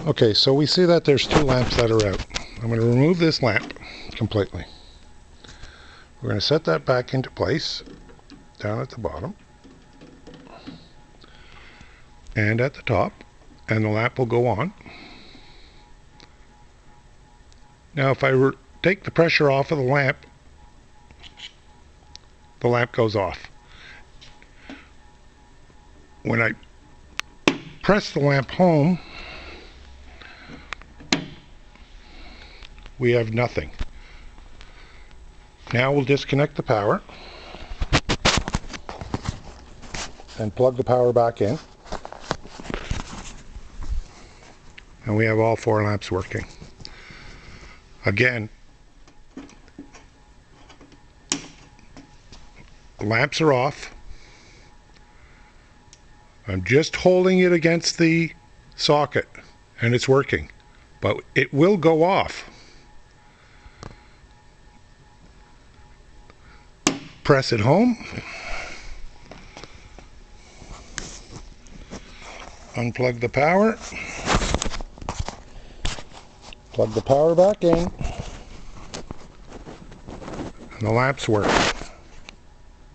Okay, so we see that there's two lamps that are out. I'm going to remove this lamp completely. We're going to set that back into place down at the bottom and at the top, and the lamp will go on. Now if I take the pressure off of the lamp goes off. When I press the lamp home, we have nothing. Now we'll disconnect the power and plug the power back in, and we have all four lamps working. Again, the lamps are off. I'm just holding it against the socket and it's working, but it will go off. Press it home, unplug the power, plug the power back in, and the lamps work.